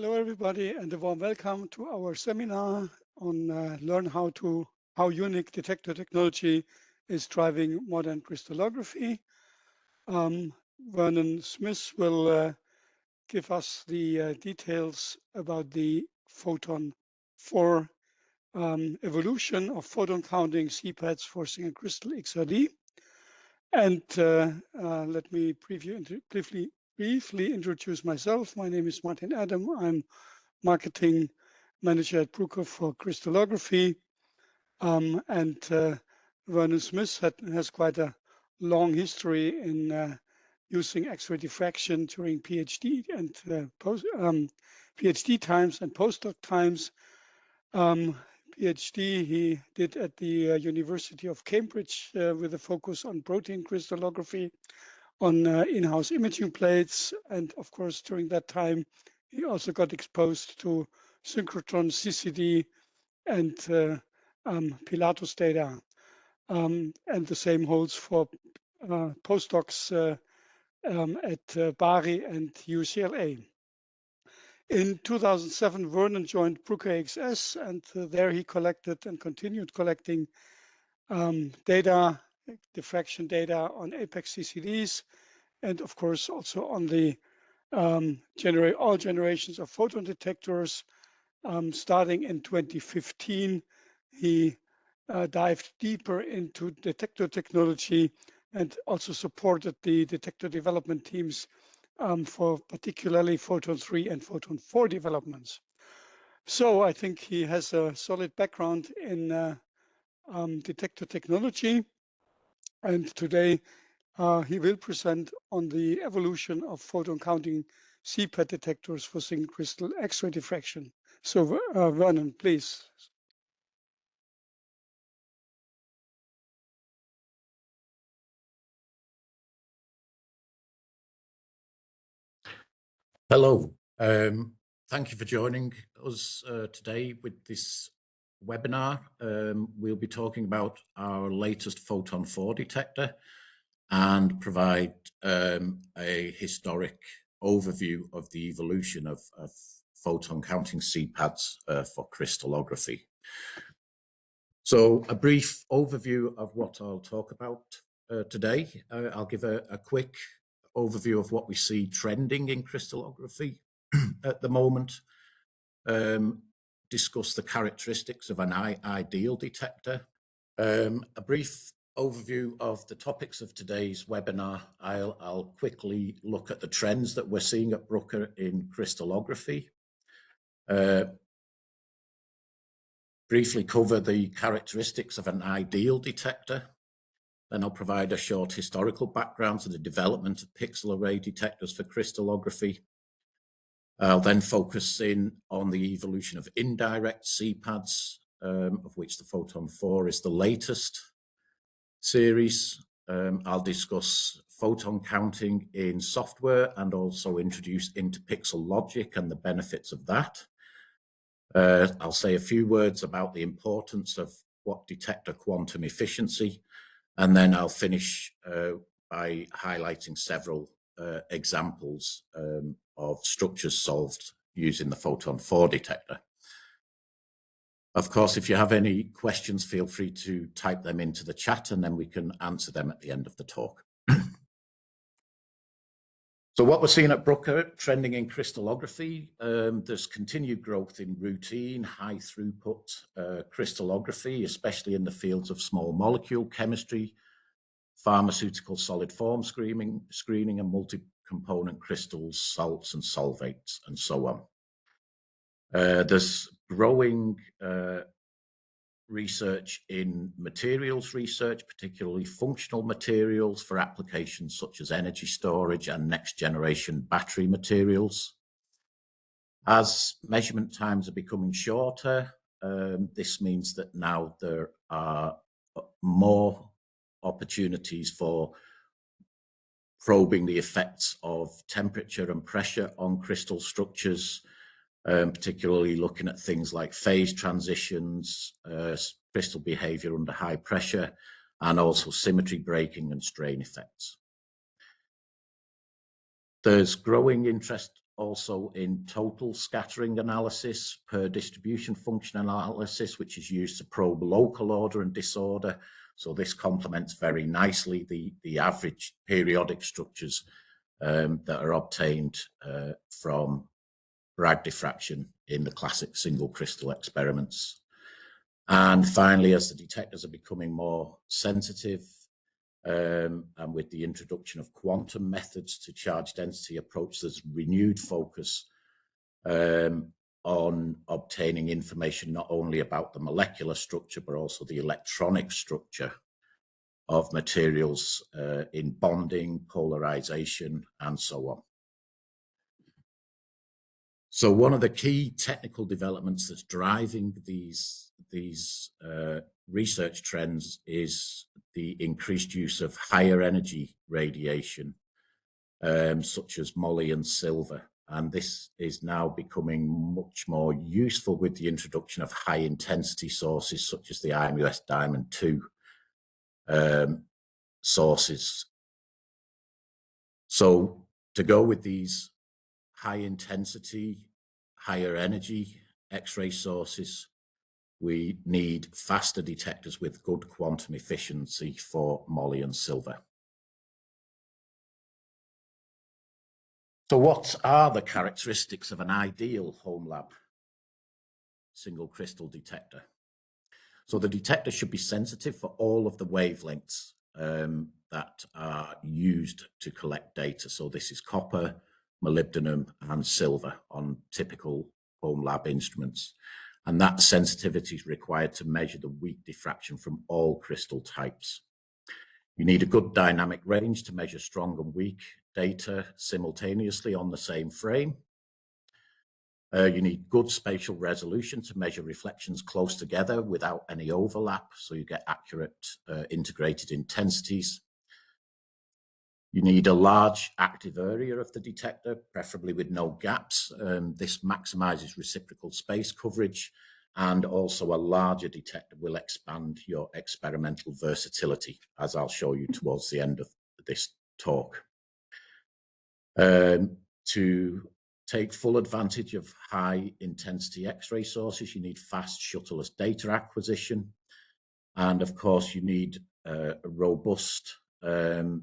Hello, everybody, and a warm welcome to our seminar on learn how unique detector technology is driving modern crystallography. Vernon Smith will give us the details about the PHOTON IV evolution of photon counting CPADs for single crystal XRD. And let me briefly introduce myself. My name is Martin Adam. I'm marketing manager at Bruker for crystallography. Vernon Smith has quite a long history in using X-ray diffraction during PhD and PhD times and postdoc times. PhD he did at the University of Cambridge with a focus on protein crystallography on in-house imaging plates. And of course, during that time, he also got exposed to synchrotron CCD and Pilatus data. And the same holds for postdocs at Bari and UCLA. In 2007, Vernon joined Bruker XS, and there he collected and continued collecting data, diffraction data on apex CCDs, and of course also on the all generations of photon detectors. Starting in 2015, he dived deeper into detector technology and also supported the detector development teams for particularly Photon 3 and Photon 4 developments. So I think he has a solid background in detector technology. And today he will present on the evolution of photon counting CPAD detectors for single crystal X-ray diffraction. So Vernon, please. Hello, thank you for joining us today with this webinar. We'll be talking about our latest Photon 4 detector and provide a historic overview of the evolution of photon counting CPADs for crystallography. So a brief overview of what I'll talk about today. I'll give a quick overview of what we see trending in crystallography at the moment, discuss the characteristics of an ideal detector, a brief overview of the topics of today's webinar. I'll quickly look at the trends that we're seeing at Bruker in crystallography, briefly cover the characteristics of an ideal detector. Then I'll provide a short historical background to the development of pixel array detectors for crystallography. I'll then focus in on the evolution of indirect CPADs, of which the Photon 4 is the latest series. I'll discuss photon counting in software and also introduce interpixel logic and the benefits of that. I'll say a few words about the importance of what detector quantum efficiency, and then I'll finish by highlighting several examples of structures solved using the Photon 4 detector. Of course, if you have any questions, feel free to type them into the chat and then we can answer them at the end of the talk. So what we're seeing at Bruker trending in crystallography, there's continued growth in routine, high throughput crystallography, especially in the fields of small molecule chemistry, pharmaceutical solid form screening and multi-component crystals, salts and solvates, and so on. There's growing research in materials research, particularly functional materials for applications such as energy storage and next generation battery materials. As measurement times are becoming shorter, this means that now there are more opportunities for probing the effects of temperature and pressure on crystal structures, particularly looking at things like phase transitions, crystal behavior under high pressure, and also symmetry breaking and strain effects. There's growing interest also in total scattering analysis, per distribution function analysis, which is used to probe local order and disorder. So this complements very nicely the average periodic structures that are obtained from Bragg diffraction in the classic single crystal experiments. And finally, as the detectors are becoming more sensitive, and with the introduction of quantum methods to charge density approach, there's renewed focus on obtaining information not only about the molecular structure, but also the electronic structure of materials in bonding, polarization, and so on. So one of the key technical developments that's driving these research trends is the increased use of higher energy radiation, such as moly and silver. And this is now becoming much more useful with the introduction of high intensity sources, such as the IMUS Diamond 2 sources. So to go with these high intensity, higher energy X-ray sources, we need faster detectors with good quantum efficiency for moly and silver. So what are the characteristics of an ideal home lab single crystal detector? So the detector should be sensitive for all of the wavelengths that are used to collect data. So this is copper, molybdenum, and silver on typical home lab instruments. And that sensitivity is required to measure the weak diffraction from all crystal types. You need a good dynamic range to measure strong and weak data simultaneously on the same frame. You need good spatial resolution to measure reflections close together without any overlap, so you get accurate integrated intensities. You need a large active area of the detector, preferably with no gaps. This maximizes reciprocal space coverage, and also a larger detector will expand your experimental versatility, as I'll show you towards the end of this talk. To take full advantage of high intensity X-ray sources, you need fast shuttleless data acquisition. And of course, you need a robust,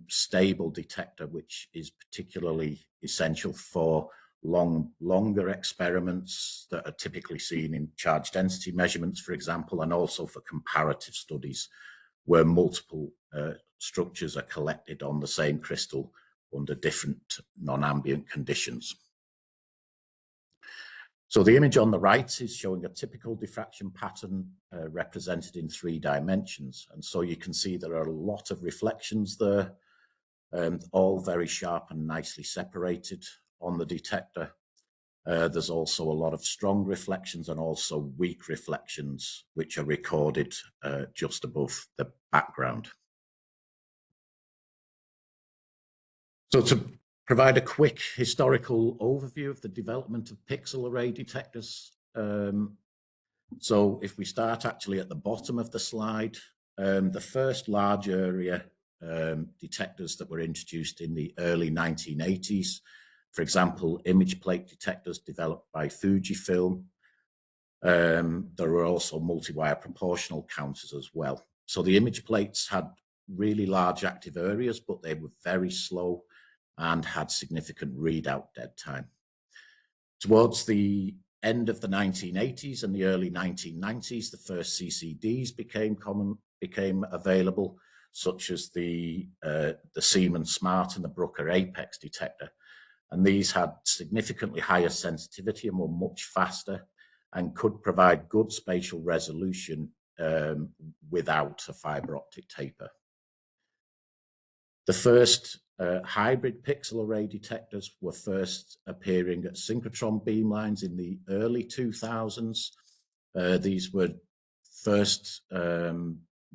stable detector, which is particularly essential for longer experiments that are typically seen in charge density measurements, for example, and also for comparative studies where multiple structures are collected on the same crystal under different non-ambient conditions. So the image on the right is showing a typical diffraction pattern represented in 3 dimensions. And so you can see there are a lot of reflections there, all very sharp and nicely separated on the detector. There's also a lot of strong reflections and also weak reflections, which are recorded just above the background. So to provide a quick historical overview of the development of pixel array detectors. So if we start actually at the bottom of the slide, the first large area detectors that were introduced in the early 1980s, for example, image plate detectors developed by Fujifilm. There were also multi-wire proportional counters as well. So the image plates had really large active areas, but they were very slow and had significant readout dead time. Towards the end of the 1980s and the early 1990s, the first CCDs became available, such as the Siemens Smart and the Bruker Apex detector. And these had significantly higher sensitivity and were much faster and could provide good spatial resolution without a fiber optic taper. The first hybrid pixel array detectors were first appearing at synchrotron beamlines in the early 2000s. These were first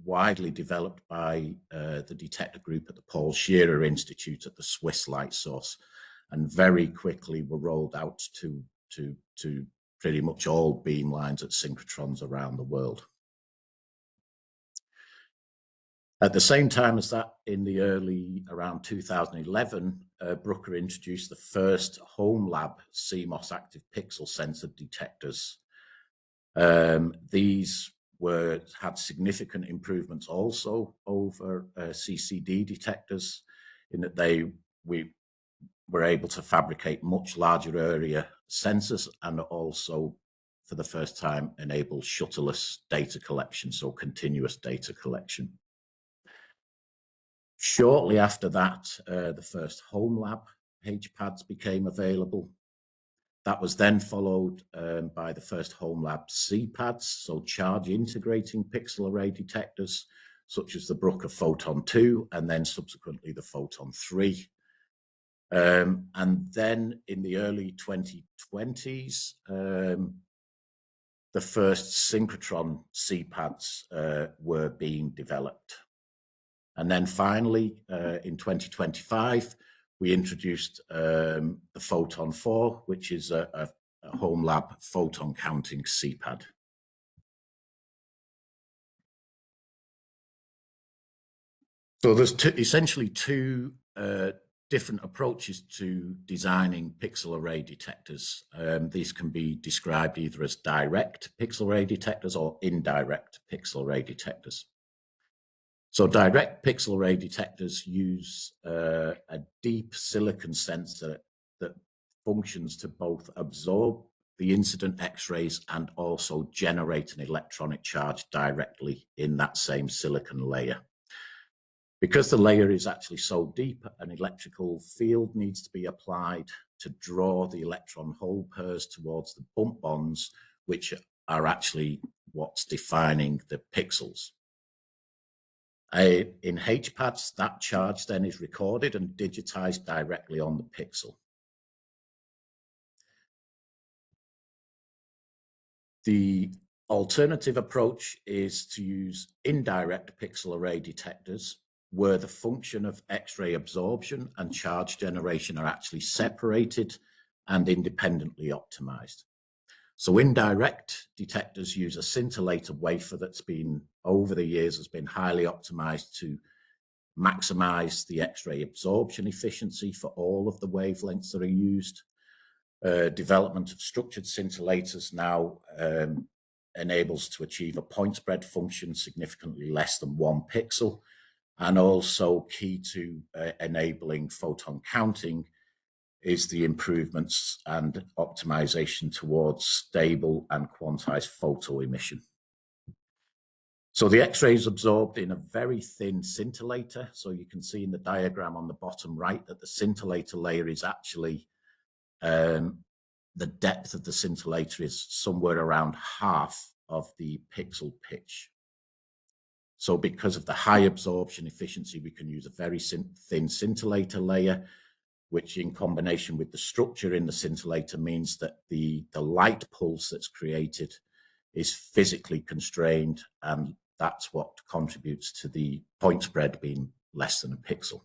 widely developed by the detector group at the Paul Scherrer Institute at the Swiss Light Source, and very quickly were rolled out to pretty much all beamlines at synchrotrons around the world. At the same time as that, in the around 2011, Bruker introduced the first home lab CMOS active pixel sensor detectors. These had significant improvements also over CCD detectors, in that we were able to fabricate much larger area sensors, and also for the first time enable shutterless data collection, so continuous data collection. Shortly after that, the first home lab PHOTON became available. That was then followed by the first home lab CPADs, so charge integrating pixel array detectors, such as the Bruker PHOTON II, and then subsequently the PHOTON III. And then in the early 2020s, the first synchrotron CPADs were being developed. And then finally, in 2025, we introduced the PHOTON IV, which is a home lab photon counting CPAD. So there's essentially two different approaches to designing pixel array detectors. These can be described either as direct pixel array detectors or indirect pixel array detectors. So direct pixel array detectors use a deep silicon sensor that functions to both absorb the incident X-rays and also generate an electronic charge directly in that same silicon layer. Because the layer is actually so deep, an electrical field needs to be applied to draw the electron hole pairs towards the bump bonds, which are actually what's defining the pixels. In HPADs, that charge then is recorded and digitized directly on the pixel. The alternative approach is to use indirect pixel array detectors, where the function of X-ray absorption and charge generation are actually separated and independently optimized. So indirect detectors use a scintillator wafer that's been, over the years, has been highly optimized to maximize the X-ray absorption efficiency for all of the wavelengths that are used. Development of structured scintillators now enables to achieve a point spread function significantly less than 1 pixel, and also key to enabling photon counting is the improvements and optimization towards stable and quantized photo emission. So the X-ray is absorbed in a very thin scintillator. So you can see in the diagram on the bottom right that the scintillator layer is actually, the depth of the scintillator is somewhere around half of the pixel pitch. So because of the high absorption efficiency, we can use a very thin scintillator layer, which in combination with the structure in the scintillator means that the light pulse that's created is physically constrained, and that's what contributes to the point spread being less than a pixel.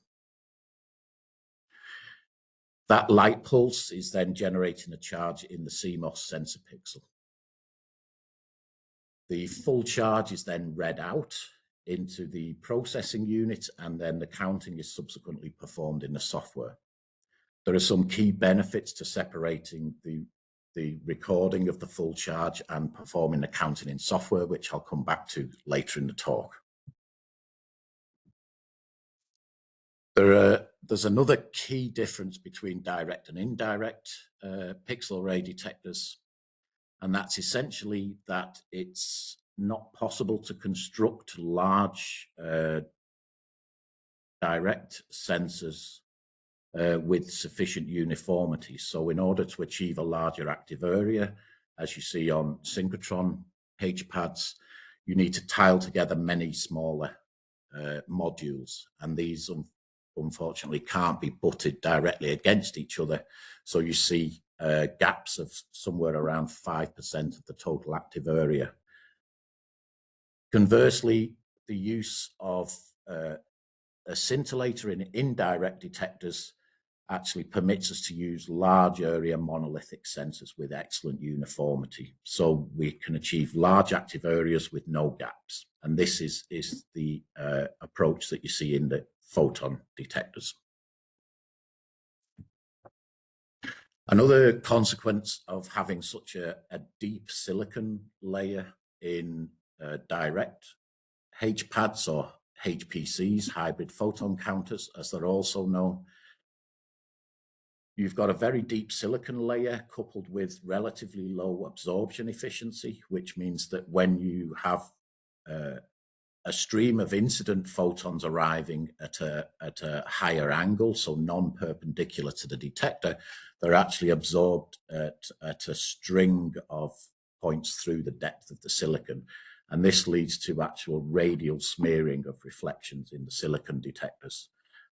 That light pulse is then generating a charge in the CMOS sensor pixel. The full charge is then read out into the processing unit, and then the counting is subsequently performed in the software. There are some key benefits to separating the recording of the full charge and performing the counting in software, which I'll come back to later in the talk. There's another key difference between direct and indirect pixel array detectors, and that's essentially that it's not possible to construct large direct sensors with sufficient uniformity. So in order to achieve a larger active area, as you see on synchrotron HPADs, you need to tile together many smaller modules, and these unfortunately can't be butted directly against each other. So you see gaps of somewhere around 5% of the total active area. Conversely, the use of a scintillator in indirect detectors actually permits us to use large area monolithic sensors with excellent uniformity. So we can achieve large active areas with no gaps. And this is the approach that you see in the photon detectors. Another consequence of having such a deep silicon layer in direct HPADs or HPCs, hybrid photon counters, as they're also known, you've got a very deep silicon layer coupled with relatively low absorption efficiency, which means that when you have a stream of incident photons arriving at a higher angle, so non-perpendicular to the detector, they're actually absorbed at a string of points through the depth of the silicon. And this leads to actual radial smearing of reflections in the silicon detectors.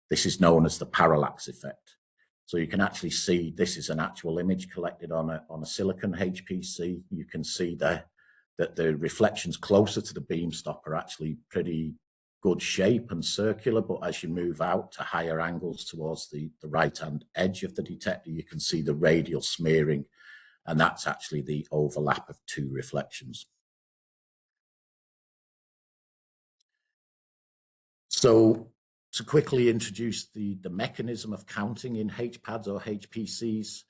This is known as the parallax effect. So you can actually see, this is an actual image collected on a silicon HPC. You can see there that the reflections closer to the beam stop are actually pretty good shape and circular, but as you move out to higher angles towards the right-hand edge of the detector, you can see the radial smearing, and that's actually the overlap of two reflections. So to quickly introduce the mechanism of counting in HPADs or HPCs,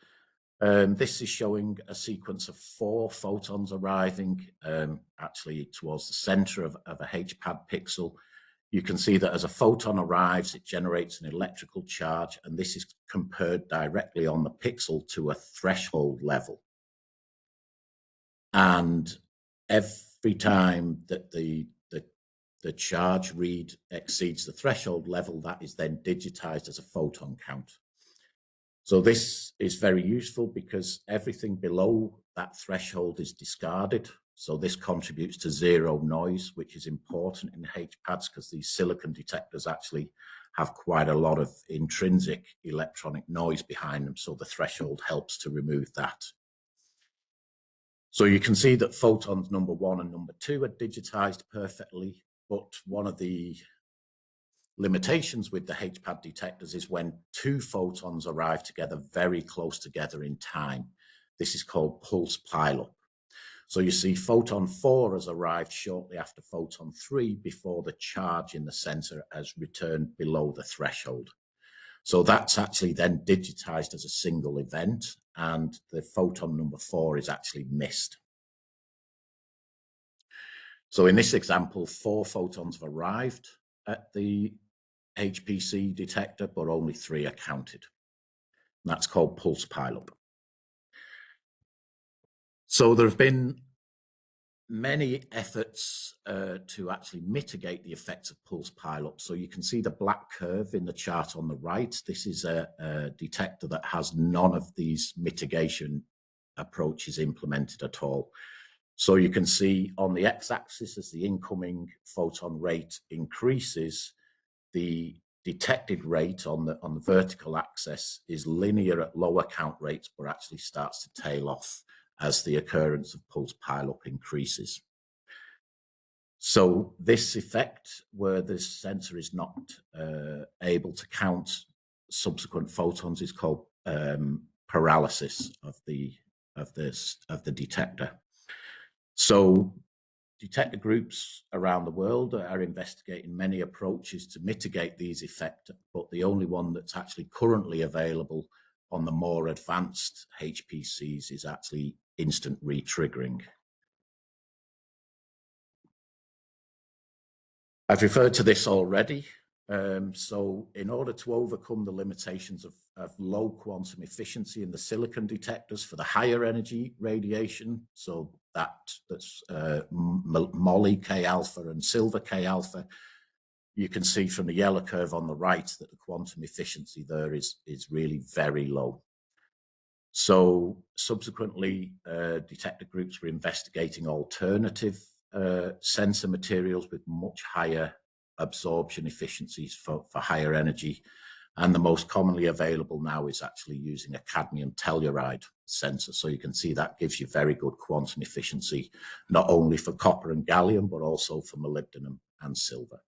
this is showing a sequence of 4 photons arriving actually towards the center of a HPAD pixel. You can see that as a photon arrives, it generates an electrical charge, and this is compared directly on the pixel to a threshold level. And every time that the charge read exceeds the threshold level, that is then digitized as a photon count. So this is very useful because everything below that threshold is discarded. So this contributes to zero noise, which is important in HPADs because these silicon detectors actually have quite a lot of intrinsic electronic noise behind them. So the threshold helps to remove that. So you can see that photons number 1 and number 2 are digitized perfectly, but one of the limitations with the HPAD detectors is when 2 photons arrive together very close together in time. This is called pulse pileup. So you see photon 4 has arrived shortly after photon 3 before the charge in the sensor has returned below the threshold. So that's actually then digitized as a single event, and the photon number 4 is actually missed. So in this example, 4 photons have arrived at the HPC detector, but only 3 are counted. And that's called pulse pileup. So there have been many efforts to actually mitigate the effects of pulse pileup. So you can see the black curve in the chart on the right. This is a detector that has none of these mitigation approaches implemented at all. So you can see on the x-axis, as the incoming photon rate increases, the detected rate on the vertical axis is linear at lower count rates, but actually starts to tail off as the occurrence of pulse pileup increases. So this effect, where the sensor is not able to count subsequent photons, is called paralysis of the detector. So detector groups around the world are investigating many approaches to mitigate these effects, but the only one that's actually currently available on the more advanced HPCs is actually instant retriggering. I've referred to this already. So in order to overcome the limitations of low quantum efficiency in the silicon detectors for the higher energy radiation, so that's moly K alpha and silver K alpha, you can see from the yellow curve on the right that the quantum efficiency there is really very low. So subsequently, detector groups were investigating alternative sensor materials with much higher absorption efficiencies for higher energy. And the most commonly available now is actually using a cadmium telluride sensor. So you can see that gives you very good quantum efficiency, not only for copper and gallium, but also for molybdenum and silver.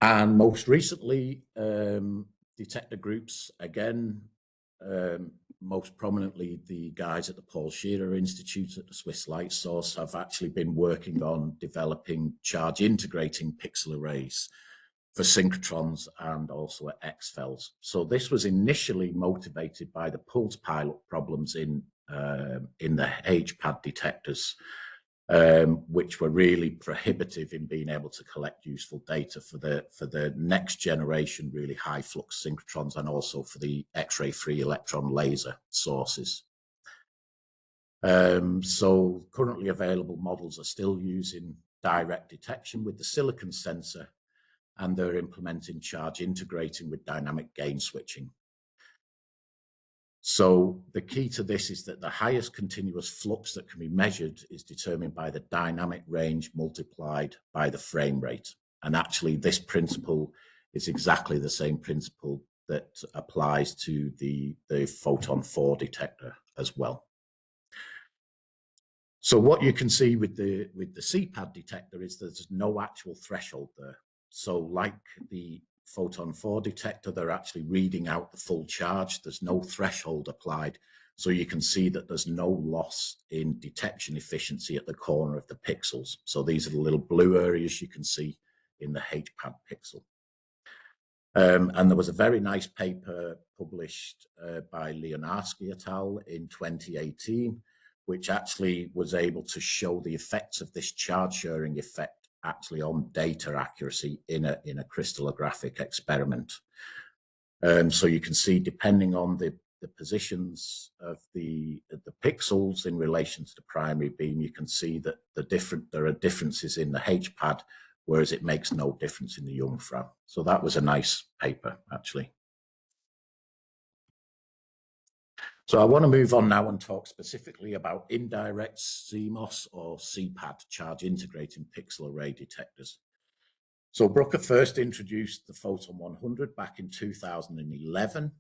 And most recently, detector groups, again, most prominently the guys at the Paul Shearer Institute at the Swiss Light Source have actually been working on developing charge integrating pixel arrays for synchrotrons and also at X-FELs. So this was initially motivated by the pulse pilot problems in the HPAD detectors, which were really prohibitive in being able to collect useful data for the next generation really high flux synchrotrons and also for the X-ray free electron laser sources. So currently available models are still using direct detection with the silicon sensor, and they're implementing charge integrating with dynamic gain switching. So the key to this is that the highest continuous flux that can be measured is determined by the dynamic range multiplied by the frame rate. And actually this principle is exactly the same principle that applies to the Photon 4 detector as well. So what you can see with the CPAD detector is there's no actual threshold there. So like the Photon 4 detector, they're actually reading out the full charge. There's no threshold applied. So you can see that there's no loss in detection efficiency at the corner of the pixels. So these are the little blue areas you can see in the HPAD pixel. And there was a very nice paper published by Leonarski et al. In 2018, which actually was able to show the effects of this charge sharing effect actually on data accuracy in a crystallographic experiment. So you can see, depending on the positions of the pixels in relation to the primary beam, you can see that there are differences in the HPAD, whereas it makes no difference in the Jungfrau. So that was a nice paper, actually. So I want to move on now and talk specifically about indirect CMOS or CPAD charge integrating pixel array detectors. So Bruker first introduced the Photon 100 back in 2011.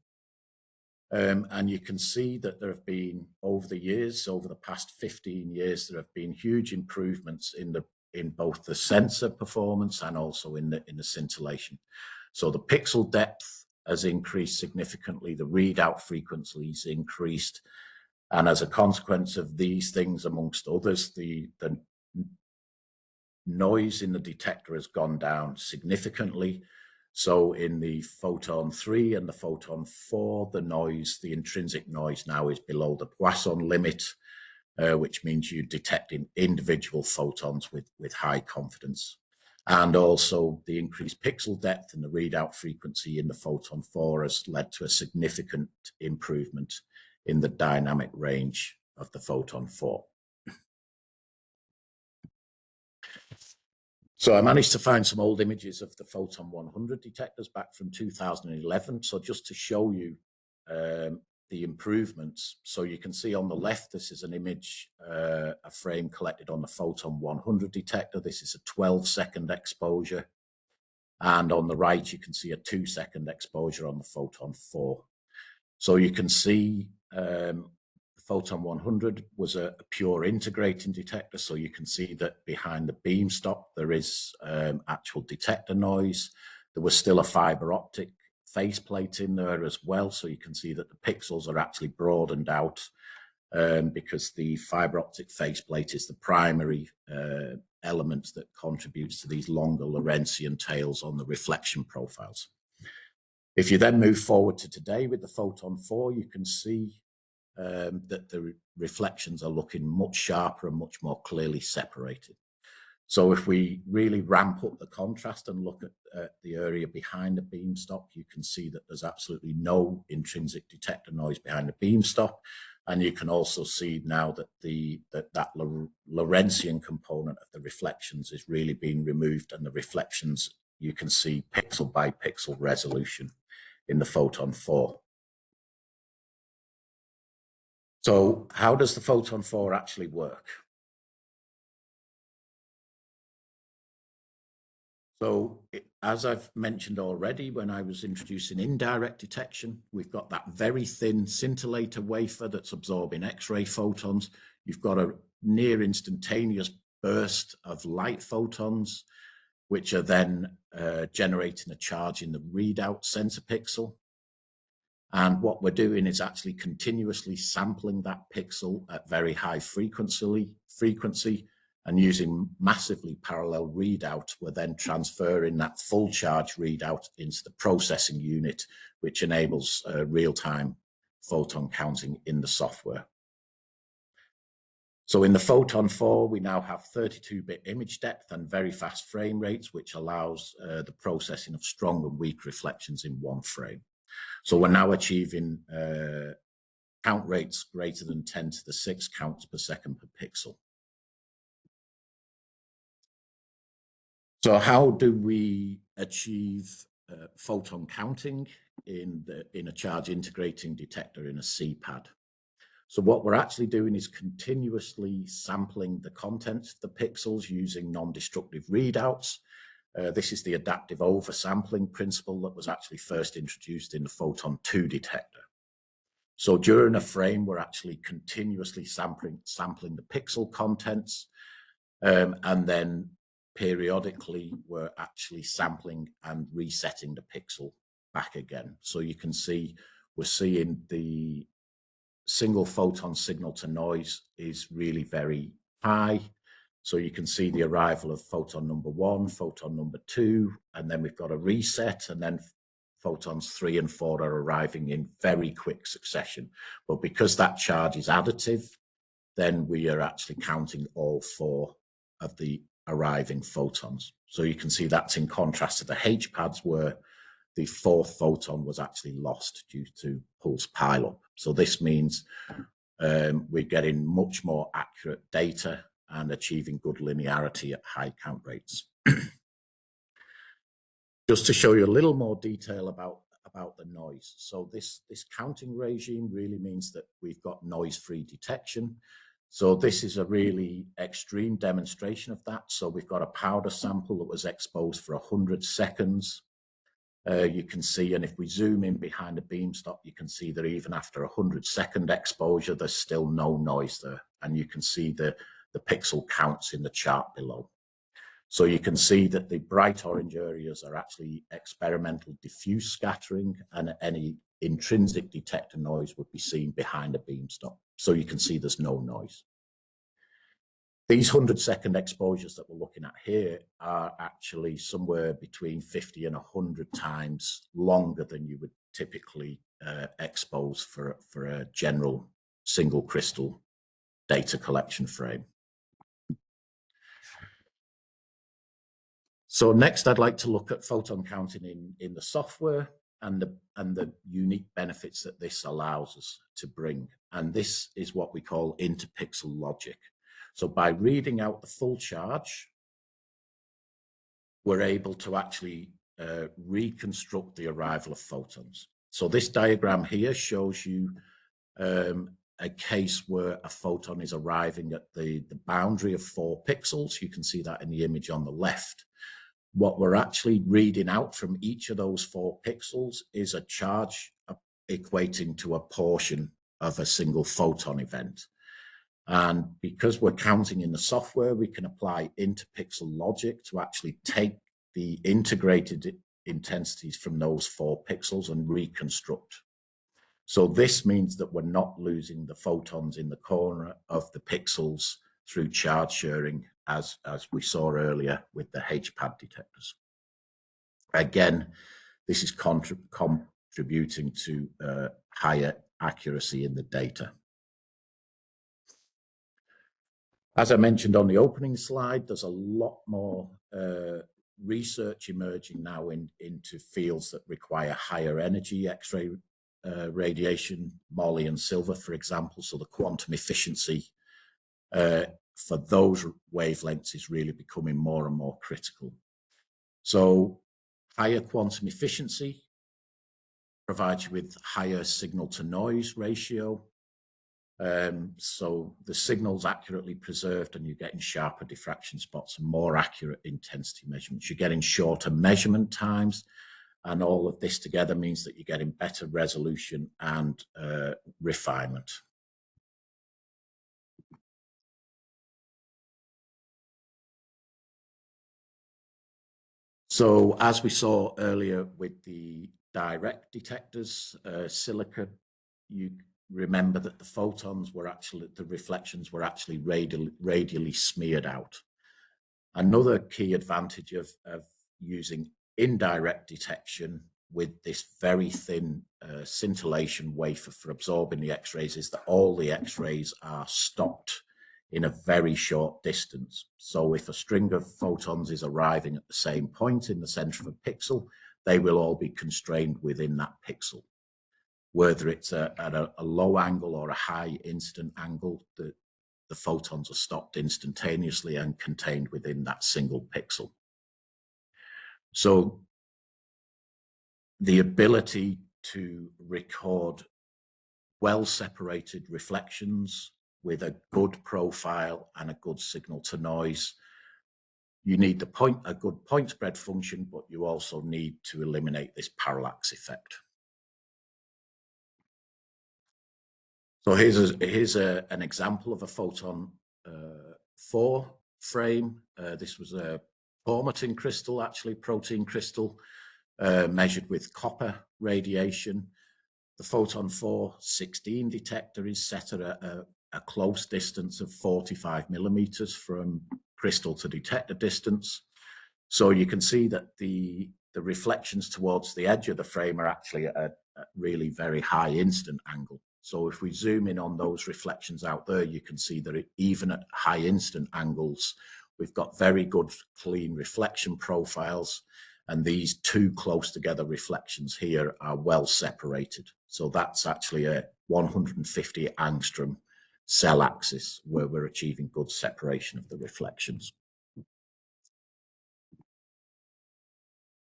And you can see that there have been, over the years, over the past 15 years, there have been huge improvements in both the sensor performance and also in the scintillation. So the pixel depth has increased significantly, the readout frequencies increased, and as a consequence of these things, amongst others, the noise in the detector has gone down significantly. So in the Photon 3 and the Photon 4, the intrinsic noise now is below the Poisson limit, which means you're detecting individual photons with high confidence. And also the increased pixel depth and the readout frequency in the Photon 4 has led to a significant improvement in the dynamic range of the Photon 4. So I managed to find some old images of the Photon 100 detectors back from 2011. So just to show you the improvements. So you can see on the left, this is an image, a frame collected on the Photon 100 detector. This is a 12-second exposure. And on the right, you can see a 2-second exposure on the Photon 4. So you can see the Photon 100 was a pure integrating detector. So you can see that behind the beam stop, there is actual detector noise. There was still a fiber optic faceplate in there as well. So you can see that the pixels are actually broadened out because the fiber optic faceplate is the primary element that contributes to these longer Lorentzian tails on the reflection profiles. If you then move forward to today with the Photon 4, you can see that the reflections are looking much sharper and much more clearly separated. So if we really ramp up the contrast and look at the area behind the beam stop, you can see that there's absolutely no intrinsic detector noise behind the beam stop. And you can also see now that that Lorentzian component of the reflections is really being removed, and the reflections, you can see pixel by pixel resolution in the Photon 4. So how does the Photon 4 actually work? So as I've mentioned already, when I was introducing indirect detection, we've got that very thin scintillator wafer that's absorbing X-ray photons. You've got a near instantaneous burst of light photons. which are then generating a charge in the readout sensor pixel. And what we're doing is actually continuously sampling that pixel at very high frequency and using massively parallel readout, we're then transferring that full charge readout into the processing unit, which enables real-time photon counting in the software. So in the Photon 4, we now have 32-bit image depth and very fast frame rates, which allows the processing of strong and weak reflections in one frame. So we're now achieving count rates greater than 10 to the 6 counts per second per pixel. So how do we achieve photon counting in a charge integrating detector in a CPAD? So what we're actually doing is continuously sampling the contents of the pixels using non-destructive readouts. This is the adaptive oversampling principle that was actually first introduced in the Photon II detector. So during a frame, we're actually continuously sampling the pixel contents, and then periodically we're actually sampling and resetting the pixel back again. So you can see we're seeing the single photon signal to noise is really very high. So you can see the arrival of photon number 1, photon number 2, and then we've got a reset, and then photons 3 and 4 are arriving in very quick succession. But because that charge is additive, then we are actually counting all 4 of the arriving photons. So you can see that's in contrast to the HPADs, where the 4th photon was actually lost due to pulse pileup. So this means we're getting much more accurate data and achieving good linearity at high count rates. Just to show you a little more detail about the noise. So this counting regime really means that we've got noise-free detection. So this is a really extreme demonstration of that. So we've got a powder sample that was exposed for 100 seconds. You can see, and if we zoom in behind the beam stop, you can see that even after 100-second exposure, there's still no noise there. And you can see the pixel counts in the chart below. So you can see that the bright orange areas are actually experimental diffuse scattering, and any intrinsic detector noise would be seen behind a beam stop. So you can see there's no noise. These 100-second exposures that we're looking at here are actually somewhere between 50 and 100 times longer than you would typically expose for a general single crystal data collection frame. So next, I'd like to look at photon counting in the software and the unique benefits that this allows us to bring. And this is what we call interpixel logic. So by reading out the full charge, we're able to actually reconstruct the arrival of photons. So this diagram here shows you a case where a photon is arriving at the boundary of 4 pixels. You can see that in the image on the left. What we're actually reading out from each of those 4 pixels is a charge equating to a portion of a single photon event. And because we're counting in the software, we can apply interpixel logic to actually take the integrated intensities from those 4 pixels and reconstruct. So this means that we're not losing the photons in the corner of the pixels through charge sharing, as we saw earlier with the HPAD detectors. Again, this is contributing to higher accuracy in the data. As I mentioned on the opening slide, there's a lot more research emerging now into fields that require higher energy X-ray radiation, moly and silver, for example. So the quantum efficiency for those wavelengths is really becoming more and more critical. So higher quantum efficiency provides you with higher signal to noise ratio. So the signal's accurately preserved and you're getting sharper diffraction spots and more accurate intensity measurements. You're getting shorter measurement times, and all of this together means that you're getting better resolution and refinement. So as we saw earlier with the direct detectors, silica, you remember that the photons were actually, the reflections were actually radially smeared out. Another key advantage of using indirect detection with this very thin scintillation wafer for absorbing the X-rays is that all the X-rays are stopped in a very short distance. So if a string of photons is arriving at the same point in the center of a pixel, they will all be constrained within that pixel. Whether it's at a low angle or a high incident angle, the photons are stopped instantaneously and contained within that single pixel. So the ability to record well-separated reflections with a good profile and a good signal to noise, you need a good point spread function, but you also need to eliminate this parallax effect. So here's an example of a photon 4 frame. This was a chromatin crystal, actually protein crystal, measured with copper radiation. The photon 4-16 detector is set at a close distance of 45 millimeters from crystal to detector distance. So you can see that the reflections towards the edge of the frame are actually at a really very high incident angle. So if we zoom in on those reflections out there, you can see that even at high incident angles, we've got very good clean reflection profiles. And these two close together reflections here are well separated. So that's actually a 150 angstrom cell axis where we're achieving good separation of the reflections.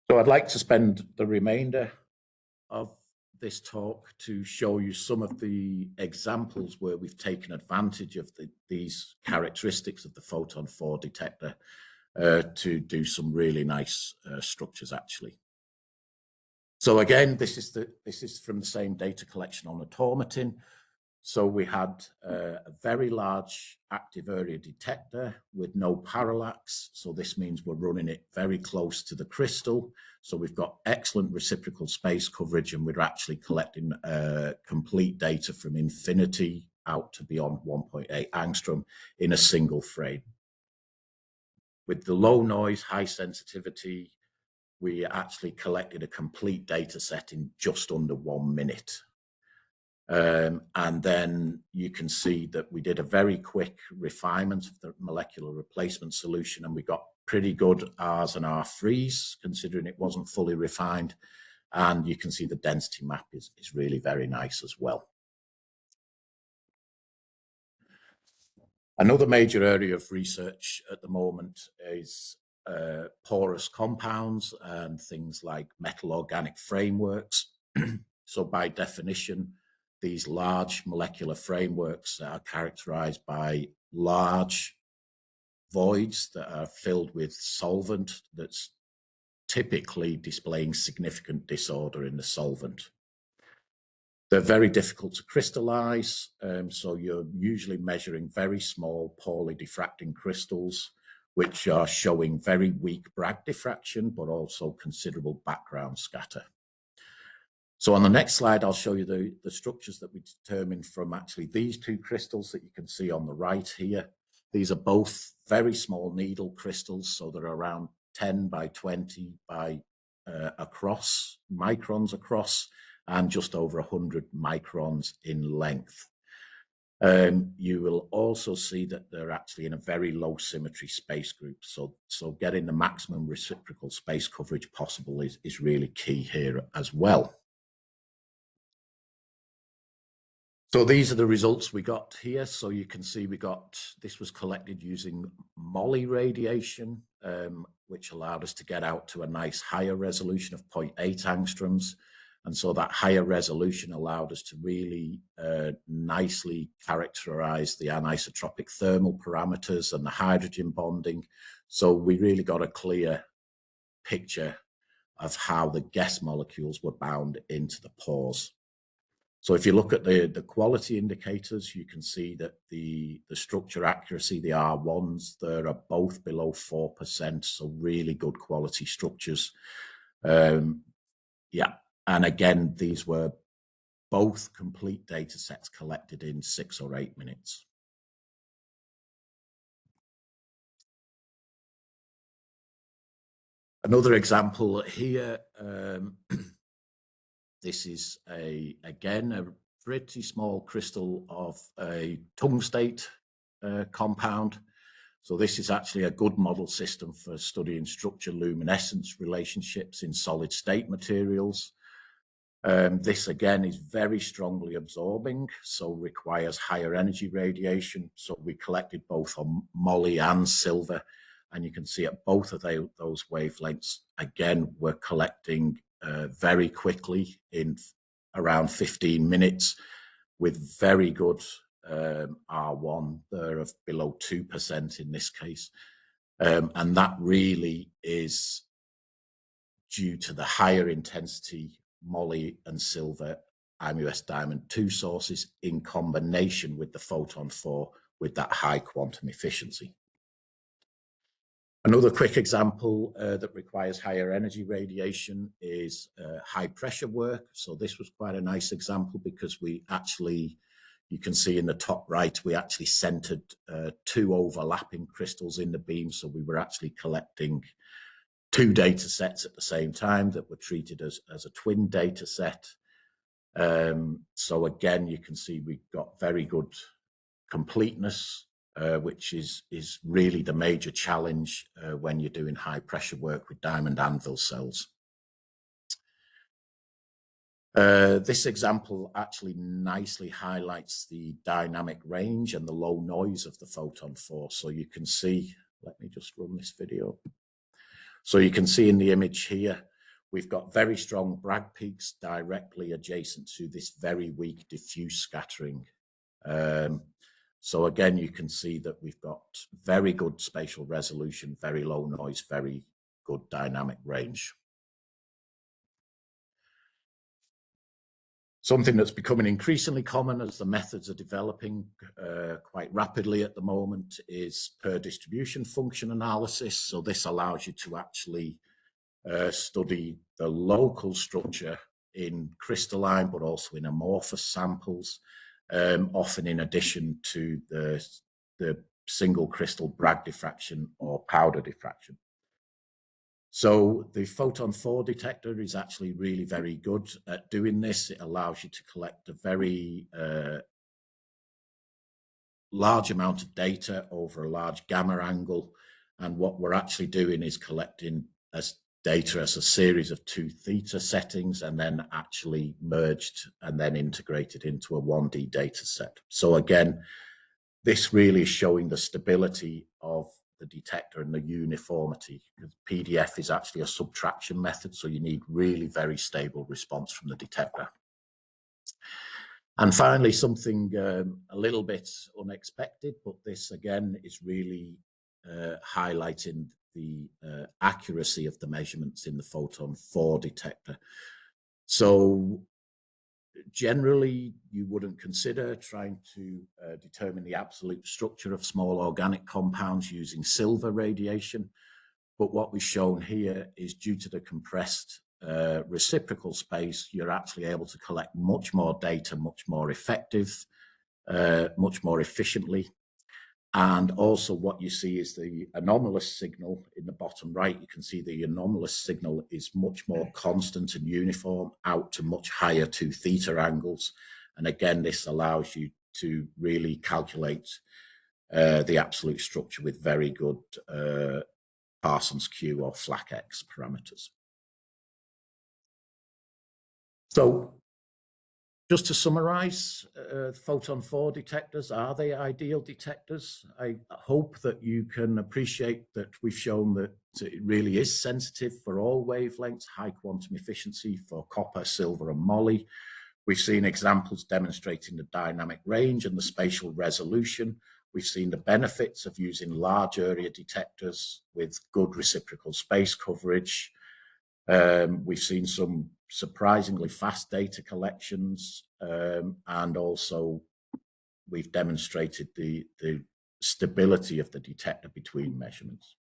So I'd like to spend the remainder of this talk to show you some of the examples where we've taken advantage of these characteristics of the photon 4 detector to do some really nice structures actually. So again, this is from the same data collection on automatin. So we had a very large active area detector with no parallax. So this means we're running it very close to the crystal. So we've got excellent reciprocal space coverage, and we're actually collecting complete data from infinity out to beyond 1.8 angstrom in a single frame. With the low noise, high sensitivity, we actually collected a complete data set in just under 1 minute. And then you can see that we did a very quick refinement of the molecular replacement solution, and we got pretty good R's and R3s, considering it wasn't fully refined. And you can see the density map is really very nice as well. Another major area of research at the moment is porous compounds and things like metal organic frameworks. So by definition, these large molecular frameworks are characterized by large voids that are filled with solvent that's typically displaying significant disorder in the solvent. They're very difficult to crystallize, so you're usually measuring very small, poorly diffracting crystals, which are showing very weak Bragg diffraction, but also considerable background scatter. So on the next slide, I'll show you the structures that we determined from actually these two crystals that you can see on the right here. These are both very small needle crystals, so they're around 10 by 20 by microns across, and just over 100 microns in length. You will also see that they're actually in a very low symmetry space group. So getting the maximum reciprocal space coverage possible is really key here as well. So these are the results we got here. So you can see this was collected using moly radiation, which allowed us to get out to a nice higher resolution of 0.8 angstroms. And so that higher resolution allowed us to really nicely characterize the anisotropic thermal parameters and the hydrogen bonding. So we really got a clear picture of how the guest molecules were bound into the pores. So if you look at the quality indicators, you can see that the structure accuracy, the R1s, there are both below 4%, so really good quality structures. Yeah, and again, these were both complete data sets collected in 6 or 8 minutes. Another example here, this is again a pretty small crystal of a tungstate compound. So this is actually a good model system for studying structure luminescence relationships in solid state materials. This again is very strongly absorbing, so requires higher energy radiation. So we collected both on moly and silver, and you can see at both of those wavelengths, again, we're collecting very quickly in around 15 minutes with very good R1 there of below 2% in this case. And that really is due to the higher intensity moly and silver IMUS diamond 2 sources in combination with the photon 4 with that high quantum efficiency. Another quick example that requires higher energy radiation is high pressure work. So this was quite a nice example because we actually, you can see in the top right, we actually centered 2 overlapping crystals in the beam. So we were actually collecting 2 data sets at the same time that were treated as a twin data set. So again, you can see we've got very good completeness, which is really the major challenge when you're doing high pressure work with diamond anvil cells. This example actually nicely highlights the dynamic range and the low noise of the photon 4. So you can see, let me just run this video. So you can see in the image here, we've got very strong Bragg peaks directly adjacent to this very weak diffuse scattering. So again, you can see that we've got very good spatial resolution, very low noise, very good dynamic range. Something that's becoming increasingly common as the methods are developing quite rapidly at the moment is per distribution function analysis. So this allows you to actually study the local structure in crystalline, but also in amorphous samples, often in addition to the single crystal Bragg diffraction or powder diffraction. So the photon 4 detector is actually really very good at doing this. It allows you to collect a very large amount of data over a large gamma angle. And what we're actually doing is collecting data as a series of 2 theta settings and then actually merged and then integrated into a 1D data set. So again, this really is showing the stability of the detector and the uniformity. PDF is actually a subtraction method, so you need really very stable response from the detector. And finally, something a little bit unexpected, but this again is really highlighting the accuracy of the measurements in the photon 4 detector. So generally, you wouldn't consider trying to determine the absolute structure of small organic compounds using silver radiation. But what we've shown here is due to the compressed reciprocal space, you're actually able to collect much more data, much more effective, much more efficiently. And also what you see is the anomalous signal in the bottom right. You can see the anomalous signal is much more constant and uniform out to much higher 2 theta angles. And again, this allows you to really calculate the absolute structure with very good Parsons Q or FLAC-X parameters. So just to summarize, photon 4 detectors, are they ideal detectors? I hope that you can appreciate that we've shown that it really is sensitive for all wavelengths, high quantum efficiency for copper, silver, and moly. We've seen examples demonstrating the dynamic range and the spatial resolution. We've seen the benefits of using large area detectors with good reciprocal space coverage. We've seen some surprisingly fast data collections and also we've demonstrated the stability of the detector between measurements.